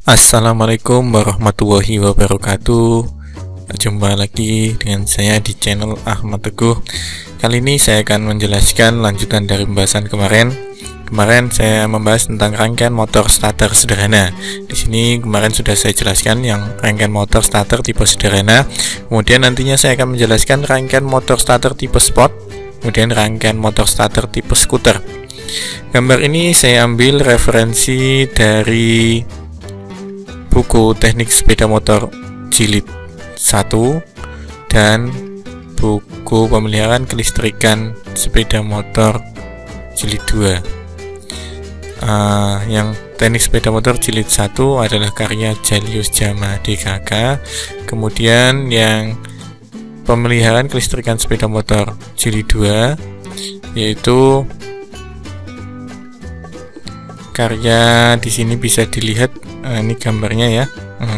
Assalamualaikum warahmatullahi wabarakatuh. Jumpa lagi dengan saya di channel Ahmad Teguh. Kali ini saya akan menjelaskan lanjutan dari pembahasan kemarin. Kemarin saya membahas tentang rangkaian motor starter sederhana. Di sini kemarin sudah saya jelaskan yang rangkaian motor starter tipe sederhana. Kemudian nantinya saya akan menjelaskan rangkaian motor starter tipe sport, kemudian rangkaian motor starter tipe skuter. Gambar ini saya ambil referensi dari buku teknik sepeda motor jilid 1 dan buku pemeliharaan kelistrikan sepeda motor jilid 2. Yang teknik sepeda motor jilid 1 adalah karya Jalius Jama DKK. Kemudian yang pemeliharaan kelistrikan sepeda motor jilid 2 yaitu karya, di sini bisa dilihat ini gambarnya ya.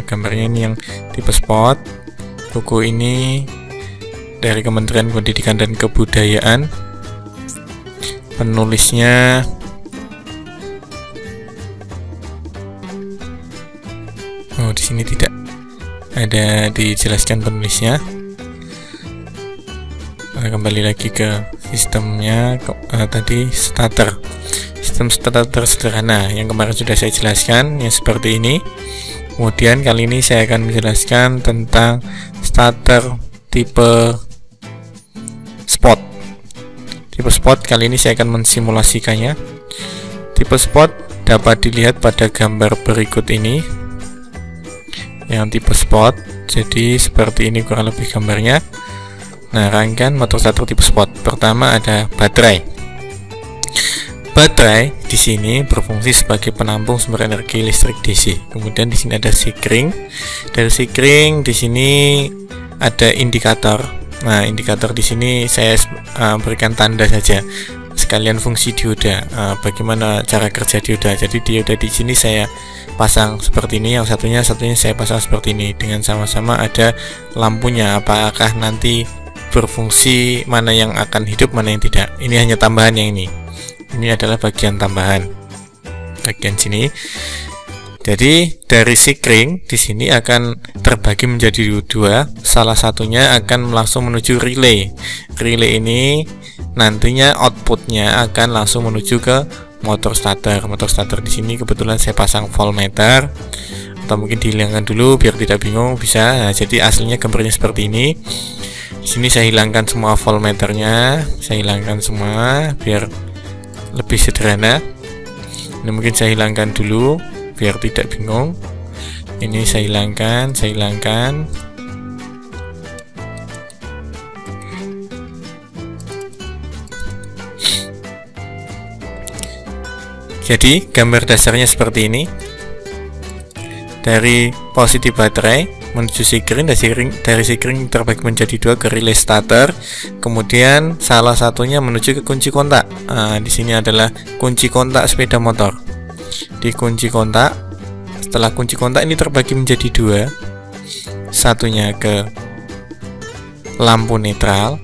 Gambarnya ini yang tipe sport. Buku ini dari Kementerian Pendidikan dan Kebudayaan. Penulisnya di sini tidak ada dijelaskan penulisnya. Kembali lagi ke sistemnya tadi starter. Sistem starter sederhana yang kemarin sudah saya jelaskan, yang seperti ini. Kemudian kali ini saya akan menjelaskan tentang starter tipe sport. Tipe sport kali ini saya akan mensimulasikannya. Tipe sport dapat dilihat pada gambar berikut ini. Yang tipe sport, jadi seperti ini kurang lebih gambarnya. Nah, rangkaian motor starter tipe sport. Pertama ada baterai. Baterai di sini berfungsi sebagai penampung sumber energi listrik DC. Kemudian di sini ada sikring. Dari sikring di sini ada indikator. Nah, indikator di sini saya berikan tanda saja. Sekalian fungsi dioda. Bagaimana cara kerja dioda? Jadi dioda di sini saya pasang seperti ini, yang satunya saya pasang seperti ini. Dengan sama-sama ada lampunya. Apakah nanti berfungsi, mana yang akan hidup, mana yang tidak? Ini hanya tambahan yang ini. Ini adalah bagian tambahan, bagian sini. Jadi dari sikring di sini akan terbagi menjadi dua. Salah satunya akan langsung menuju relay. Relay ini nantinya outputnya akan langsung menuju ke motor starter. Motor starter di sini kebetulan saya pasang voltmeter, atau mungkin dihilangkan dulu biar tidak bingung, bisa. Nah, jadi aslinya gambarnya seperti ini. Di sini saya hilangkan semua voltmeternya, saya hilangkan semua biar lebih sederhana. Ini mungkin saya hilangkan dulu biar tidak bingung. Ini saya hilangkan. Jadi gambar dasarnya seperti ini. Dari posisi baterai menuju sikring, dari sikring terbagi menjadi dua ke relay starter. Kemudian salah satunya menuju ke kunci kontak. Di sini adalah kunci kontak sepeda motor. Di kunci kontak, setelah kunci kontak ini terbagi menjadi dua. Satunya ke lampu netral,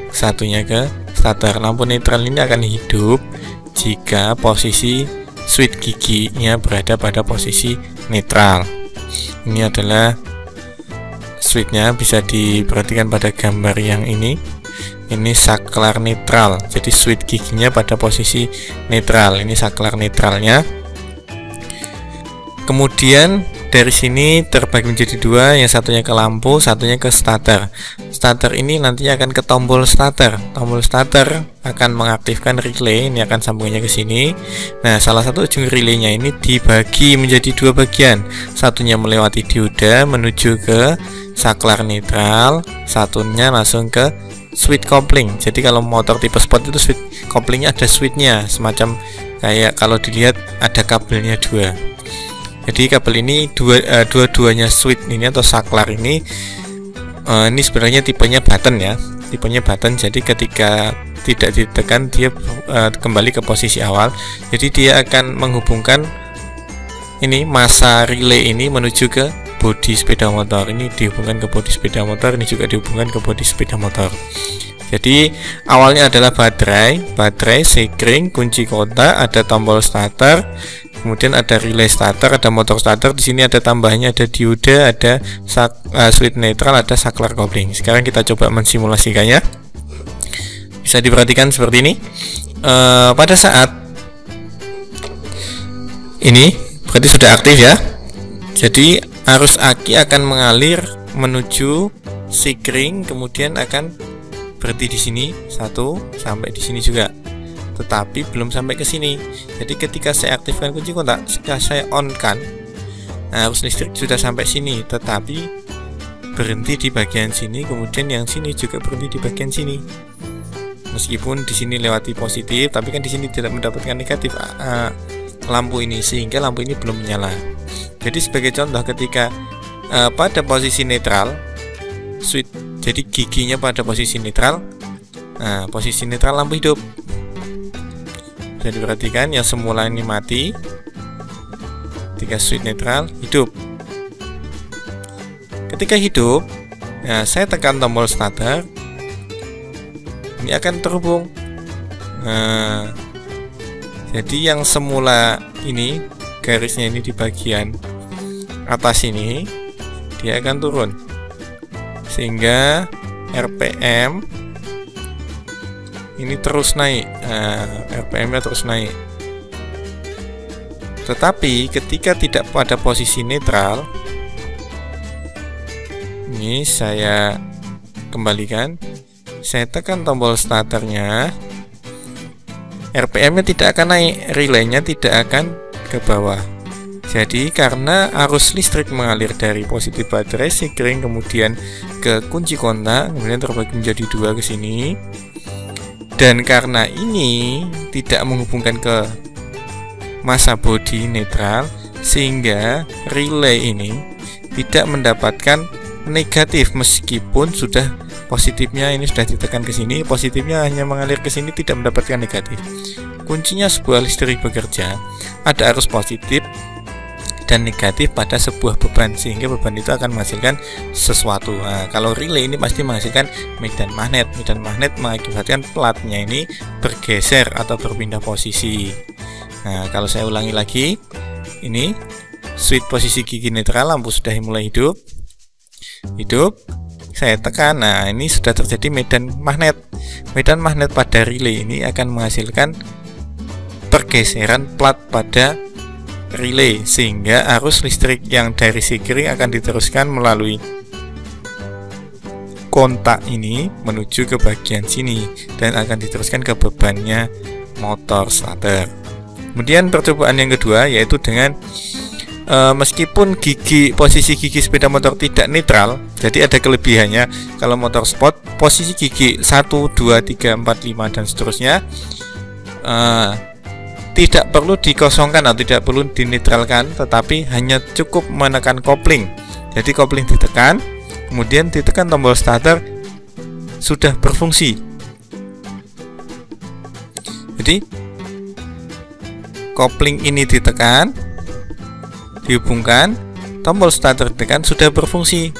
satunya ke starter. Lampu netral ini akan hidup jika posisi switch giginya berada pada posisi netral. Ini adalah switchnya, bisa diperhatikan pada gambar yang ini. Ini saklar netral, jadi switch giginya pada posisi netral. Ini saklar netralnya. Kemudian dari sini terbagi menjadi dua, yang satunya ke lampu, satunya ke starter. Starter ini nantinya akan ke tombol starter. Tombol starter akan mengaktifkan relay, ini akan sambungannya ke sini. Nah, salah satu ujung relaynya ini dibagi menjadi dua bagian. Satunya melewati dioda menuju ke saklar netral, satunya langsung ke switch kopling. Jadi kalau motor tipe sport itu switch koplingnya ada switchnya, semacam kayak kalau dilihat ada kabelnya dua. Jadi kabel ini dua-duanya switch ini atau saklar ini sebenarnya tipenya button ya, tipenya button. Jadi ketika tidak ditekan dia kembali ke posisi awal. Jadi dia akan menghubungkan ini masa relay ini menuju ke bodi sepeda motor. Ini dihubungkan ke bodi sepeda motor, ini juga dihubungkan ke bodi sepeda motor. Jadi awalnya adalah baterai, sikring, kunci kontak, ada tombol starter. kemudian ada relay starter, ada motor starter. Di sini ada tambahannya, ada dioda, ada switch netral, ada saklar kopling. Sekarang kita coba mensimulasikannya. Bisa diperhatikan seperti ini. Pada saat ini berarti sudah aktif ya. Jadi arus aki akan mengalir menuju sikring, kemudian akan berhenti di sini satu, sampai di sini juga, tetapi belum sampai ke sini. Jadi ketika saya aktifkan kunci kontak, ketika saya on kan, arus listrik sudah sampai sini, tetapi berhenti di bagian sini, kemudian yang sini juga berhenti di bagian sini. Meskipun di sini lewati positif, tapi kan di sini tidak mendapatkan negatif lampu ini, sehingga lampu ini belum menyala. Jadi sebagai contoh, ketika pada posisi netral, switch, jadi giginya pada posisi netral, posisi netral lampu hidup. Bisa diperhatikan yang semula ini mati, ketika switch netral hidup. Ketika hidup, saya tekan tombol starter, ini akan terhubung. Jadi yang semula ini garisnya ini di bagian atas ini, dia akan turun, sehingga RPM ini terus naik. RPM-nya terus naik. Tetapi ketika tidak pada posisi netral, ini saya kembalikan, saya tekan tombol starternya, RPM-nya tidak akan naik, relaynya tidak akan ke bawah. Jadi karena arus listrik mengalir dari positif baterai sikring kemudian ke kunci kontak, kemudian terbagi menjadi dua ke sini, dan karena ini tidak menghubungkan ke masa bodi netral, sehingga relay ini tidak mendapatkan negatif meskipun sudah positifnya ini sudah ditekan ke sini, positifnya hanya mengalir ke sini, tidak mendapatkan negatif. Kuncinya sebuah listrik bekerja, ada arus positif dan negatif pada sebuah beban, sehingga beban itu akan menghasilkan sesuatu. Nah, kalau relay ini pasti menghasilkan medan magnet. Medan magnet mengakibatkan platnya ini bergeser atau berpindah posisi. Nah, kalau saya ulangi lagi, ini switch posisi gigi netral, lampu sudah mulai hidup, saya tekan. Nah, ini sudah terjadi medan magnet. Medan magnet pada relay ini akan menghasilkan pergeseran plat pada relay, sehingga arus listrik yang dari sikring akan diteruskan melalui kontak ini menuju ke bagian sini dan akan diteruskan ke bebannya motor starter. Kemudian percobaan yang kedua yaitu dengan meskipun posisi gigi sepeda motor tidak netral, jadi ada kelebihannya. Kalau motor sport posisi gigi 1, 2, 3, 4, 5 dan seterusnya tidak perlu dikosongkan atau tidak perlu dinetralkan, tetapi hanya cukup menekan kopling. Jadi kopling ditekan, kemudian ditekan tombol starter, sudah berfungsi. Jadi kopling ini ditekan, dihubungkan, tombol starter ditekan, sudah berfungsi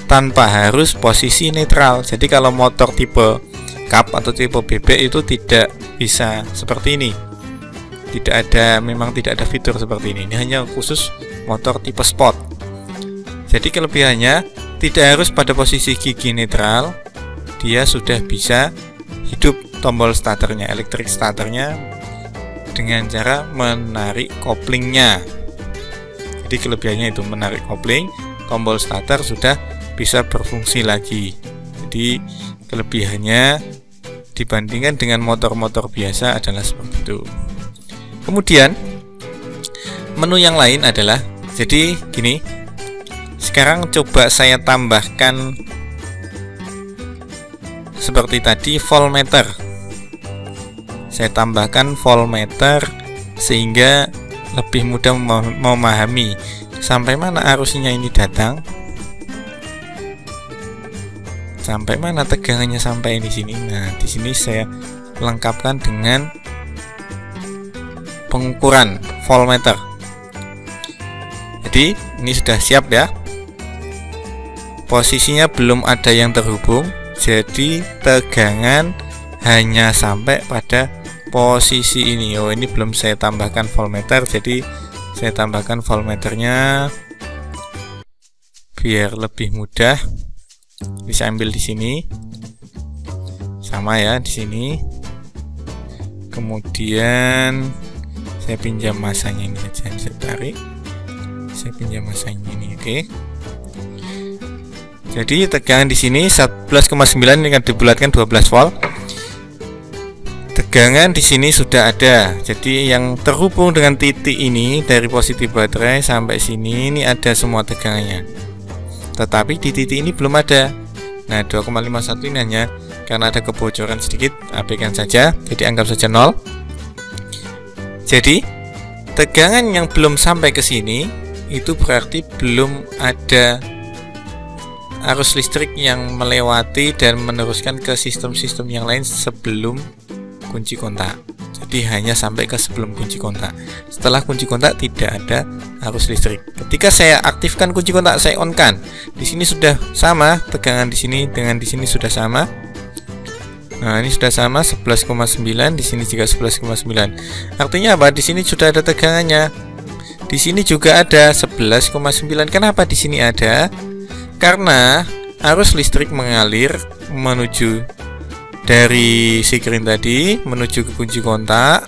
tanpa harus posisi netral. Jadi kalau motor tipe cup atau tipe bebek itu tidak bisa seperti ini. Memang tidak ada fitur seperti ini. Ini hanya khusus motor tipe sport. Jadi kelebihannya tidak harus pada posisi gigi netral, dia sudah bisa hidup tombol starternya, elektrik starternya, dengan cara menarik koplingnya. Jadi kelebihannya itu menarik kopling, tombol starter sudah bisa berfungsi lagi. Jadi kelebihannya dibandingkan dengan motor-motor biasa adalah seperti itu. Kemudian menu yang lain adalah, jadi gini, sekarang coba saya tambahkan seperti tadi voltmeter. Saya tambahkan voltmeter sehingga lebih mudah memahami sampai mana arusnya ini datang, sampai mana tegangannya sampai di sini. Nah, di sini saya lengkapkan dengan pengukuran voltmeter. Jadi ini sudah siap ya. Posisinya belum ada yang terhubung, jadi tegangan hanya sampai pada posisi ini. Oh, ini belum saya tambahkan voltmeter, jadi Saya tambahkan voltmeternya biar lebih mudah. Bisa ambil di sini. Sama ya di sini. Kemudian saya pinjam masanya ini saja, saya tarik. Saya pinjam masanya ini, oke. Jadi tegangan di sini 11,9 dengan dibulatkan 12 volt. Tegangan di sini sudah ada. Jadi yang terhubung dengan titik ini dari positif baterai sampai sini ini ada semua tegangannya. Tetapi di titik ini belum ada. Nah, 2,51 ini hanya karena ada kebocoran sedikit, abaikan saja. Jadi anggap saja 0. Jadi tegangan yang belum sampai ke sini itu berarti belum ada arus listrik yang melewati dan meneruskan ke sistem-sistem yang lain sebelum kunci kontak. Jadi hanya sampai ke sebelum kunci kontak. Setelah kunci kontak tidak ada arus listrik. Ketika saya aktifkan kunci kontak, saya on kan. Di sini sudah sama tegangan di sini dengan di sini sudah sama. Nah, ini sudah sama 11,9, di sini juga 11,9. Artinya apa? Di sini sudah ada tegangannya. Di sini juga ada 11,9. Kenapa di sini ada? Karena arus listrik mengalir menuju dari sikring tadi menuju ke kunci kontak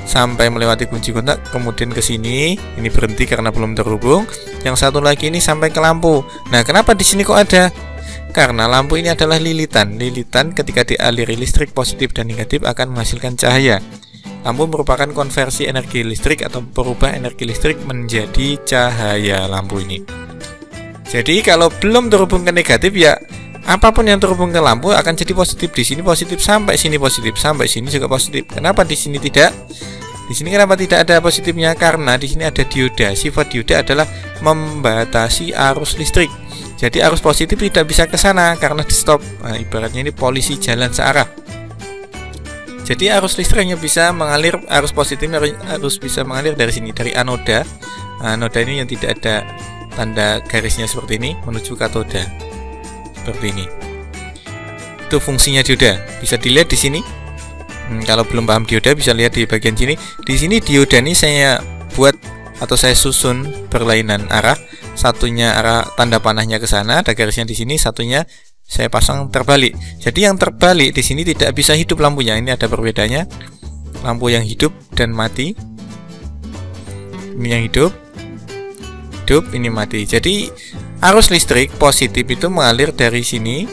sampai melewati kunci kontak, kemudian ke sini. Ini berhenti karena belum terhubung. Yang satu lagi ini sampai ke lampu. Nah, kenapa di sini kok ada? Karena lampu ini adalah lilitan. Lilitan ketika dialiri listrik positif dan negatif akan menghasilkan cahaya. Lampu merupakan konversi energi listrik atau berubah energi listrik menjadi cahaya lampu ini. Jadi kalau belum terhubung ke negatif, ya apapun yang terhubung ke lampu akan jadi positif. Di sini positif sampai sini positif, sampai sini juga positif. Kenapa di sini tidak? Di sini kenapa tidak ada positifnya? Karena di sini ada dioda. Sifat dioda adalah membatasi arus listrik. Jadi arus positif tidak bisa ke sana karena di stop. Nah, ibaratnya ini polisi jalan searah. Jadi arus listrik hanya bisa mengalir, arus positifnya harus bisa mengalir dari sini, dari anoda. Anoda ini yang tidak ada tanda garisnya seperti ini menuju katoda. Seperti ini. Itu fungsinya dioda. Bisa dilihat di sini. Kalau belum paham dioda bisa lihat di bagian sini. Di sini dioda ini saya buat atau saya susun berlainan arah. Satunya arah tanda panahnya ke sana, ada garisnya di sini, satunya saya pasang terbalik. Jadi yang terbalik di sini tidak bisa hidup lampunya. Ini ada perbedaannya. Lampu yang hidup dan mati. Ini yang hidup, ini mati. Jadi arus listrik positif itu mengalir dari sini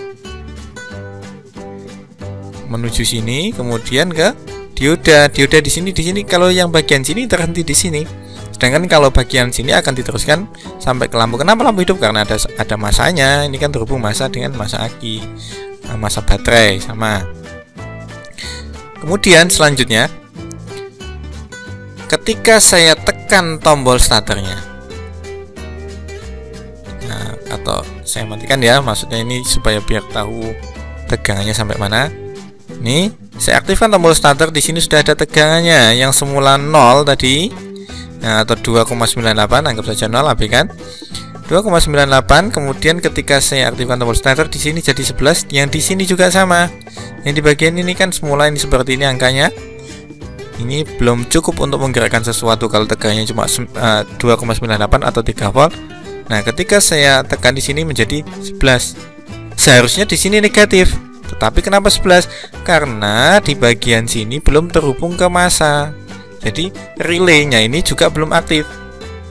menuju sini, kemudian ke dioda. Dioda di sini, kalau yang bagian sini terhenti di sini. Sedangkan kalau bagian sini akan diteruskan sampai ke lampu. Kenapa lampu hidup? Karena ada masanya. Ini kan terhubung masa dengan masa aki, masa baterai sama. Kemudian selanjutnya, ketika saya tekan tombol starternya, nah, atau saya matikan ya, maksudnya ini supaya biar tahu tegangannya sampai mana. Nih, saya aktifkan tombol starter. Di sini sudah ada tegangannya yang semula 0 tadi. Nah, atau 2,98, anggap saja 0, abaikan 2,98. Kemudian ketika saya aktifkan tombol starter, di sini jadi 11, yang di sini juga sama. Yang di bagian ini kan semula ini seperti ini angkanya. Ini belum cukup untuk menggerakkan sesuatu kalau tegangannya cuma 2,98 atau 3 volt. Nah, ketika saya tekan di sini menjadi 11. Seharusnya di sini negatif. Tetapi kenapa 11? Karena di bagian sini belum terhubung ke massa. Jadi relaynya ini juga belum aktif.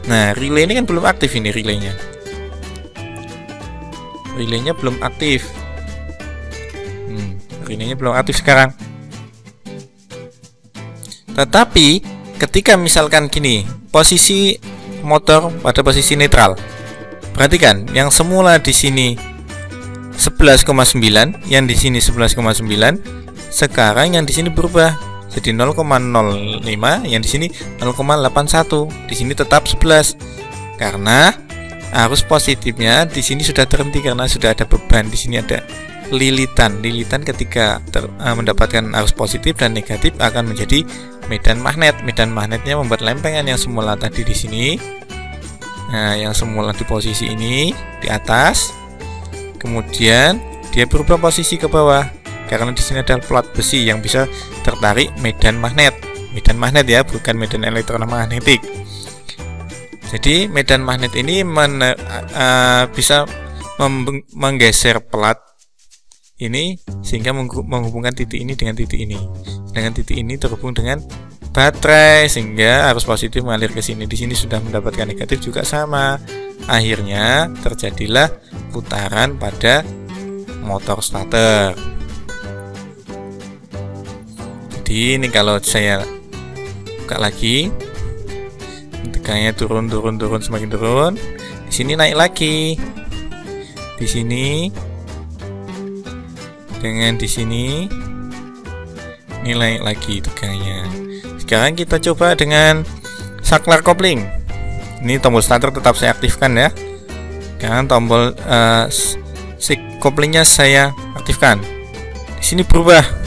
Nah, relay ini kan belum aktif, ini relaynya. Relaynya belum aktif. Relaynya belum aktif sekarang. Tetapi ketika misalkan gini, posisi motor pada posisi netral. Perhatikan, yang semula di sini 11,9, yang di sini 11,9, sekarang yang di sini berubah. Jadi 0,05, yang di sini 0,81. Di sini tetap 11. Karena arus positifnya di sini sudah terhenti karena sudah ada beban. Di sini ada lilitan. Lilitan ketika mendapatkan arus positif dan negatif akan menjadi medan magnet. Medan magnetnya membuat lempengan yang semula tadi di sini. Nah, yang semula di posisi ini di atas. Kemudian dia berubah posisi ke bawah. Karena di sini ada plat besi yang bisa tertarik medan magnet. Medan magnet ya, bukan medan elektromagnetik. Jadi medan magnet ini bisa menggeser pelat ini sehingga menghubungkan titik ini dengan titik ini. Dengan titik ini terhubung dengan baterai sehingga arus positif mengalir ke sini. Di sini sudah mendapatkan negatif juga sama. Akhirnya terjadilah putaran pada motor starter. Jadi ini kalau saya buka lagi, tegangannya turun semakin turun. Di sini naik lagi. Di sini dengan di sini ini naik lagi tegangannya. Sekarang kita coba dengan saklar kopling. Ini tombol starter tetap saya aktifkan ya. Sekarang tombol koplingnya saya aktifkan. Di sini berubah.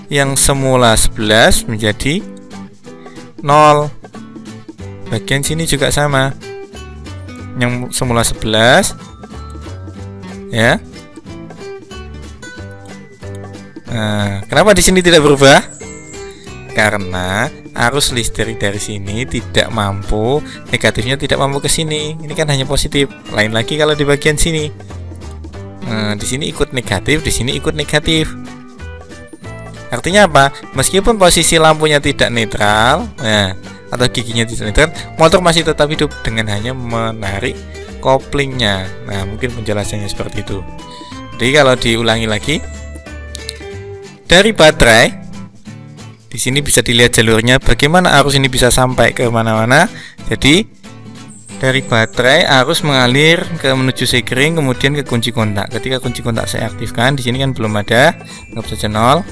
Yang semula 11 menjadi 0. Bagian sini juga sama. Yang semula 11 ya. Nah, kenapa di sini tidak berubah? Karena arus listrik dari sini tidak mampu, negatifnya tidak mampu ke sini. Ini kan hanya positif. Lain lagi kalau di bagian sini. Nah, di sini ikut negatif, di sini ikut negatif. Artinya apa? Meskipun posisi lampunya tidak netral, atau giginya tidak netral, motor masih tetap hidup dengan hanya menarik koplingnya. Nah, mungkin penjelasannya seperti itu. Jadi kalau diulangi lagi, dari baterai, di sini bisa dilihat jalurnya, bagaimana arus ini bisa sampai ke mana-mana. Jadi dari baterai arus mengalir ke menuju sekring, kemudian ke kunci kontak. Ketika kunci kontak saya aktifkan, di sini kan belum ada, anggap saja 0.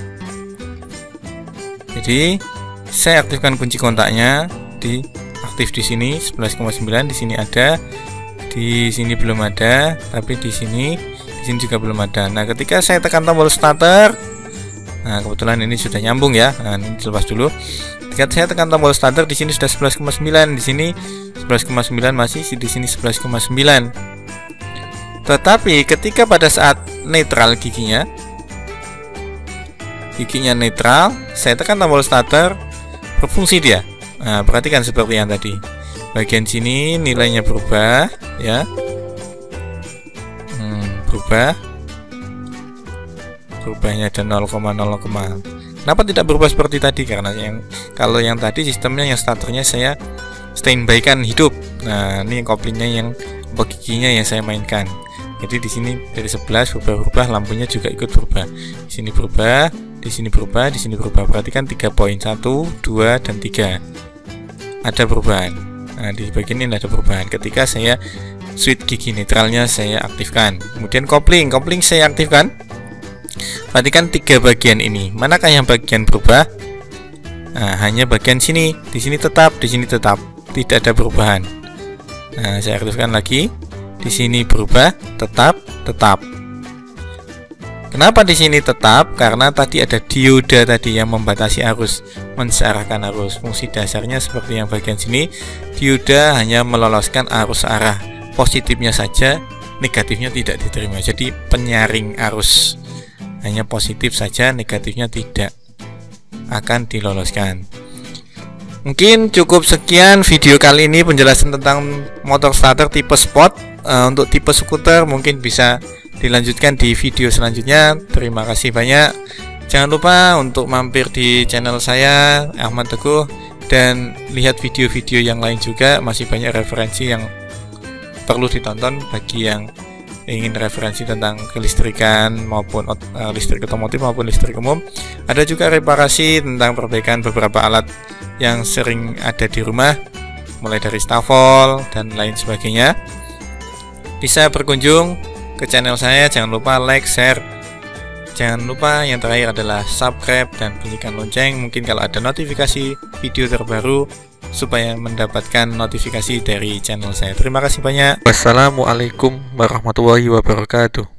Jadi saya aktifkan kunci kontaknya, aktif di sini 11,9, di sini ada, di sini belum ada, tapi di sini juga belum ada. Nah, ketika saya tekan tombol starter, nah kebetulan ini sudah nyambung ya. Nah, ini dilepas dulu. Ketika saya tekan tombol starter, di sini sudah 11,9, di sini 11,9, masih di sini 11,9. Tetapi ketika pada saat netral giginya netral, saya tekan tombol starter, berfungsi dia. Nah, perhatikan seperti yang tadi. Bagian sini nilainya berubah ya. Berubahnya ada 0,0. Kenapa tidak berubah seperti tadi? Karena kalau yang tadi sistemnya yang starternya saya standby kan hidup. Nah, ini koplingnya yang giginya yang saya mainkan. Jadi di sini dari 11 berubah, lampunya juga ikut berubah. Di sini berubah, di sini berubah, di sini berubah. Perhatikan 3 poin, 1, 2, dan 3. Ada perubahan. Nah, di bagian ini ada perubahan. Ketika saya switch gigi netralnya saya aktifkan. Kemudian kopling saya aktifkan. Perhatikan 3 bagian ini. Manakah yang bagian berubah? Nah, hanya bagian sini. Di sini tetap, di sini tetap. Tidak ada perubahan. Nah, saya aktifkan lagi. Di sini berubah, tetap. Kenapa di sini tetap? Karena tadi ada dioda tadi yang membatasi arus, mensearahkan arus. Fungsi dasarnya seperti yang bagian sini. Dioda hanya meloloskan arus arah. Positifnya saja, negatifnya tidak diterima. Jadi penyaring arus. Hanya positif saja, negatifnya tidak akan diloloskan. Mungkin cukup sekian video kali ini penjelasan tentang motor starter tipe sport. Untuk tipe skuter mungkin bisa dilanjutkan di video selanjutnya. Terima kasih banyak. Jangan lupa untuk mampir di channel saya Ahmad Teguh dan lihat video-video yang lain juga. Masih banyak referensi yang perlu ditonton bagi yang ingin referensi tentang kelistrikan maupun listrik otomotif maupun listrik umum. Ada juga reparasi tentang perbaikan beberapa alat yang sering ada di rumah, mulai dari stafol dan lain sebagainya. Bisa berkunjung ke channel saya. Jangan lupa like, share. Jangan lupa yang terakhir adalah subscribe dan bunyikan lonceng. Mungkin kalau ada notifikasi video terbaru supaya mendapatkan notifikasi dari channel saya. Terima kasih banyak. Wassalamualaikum warahmatullahi wabarakatuh.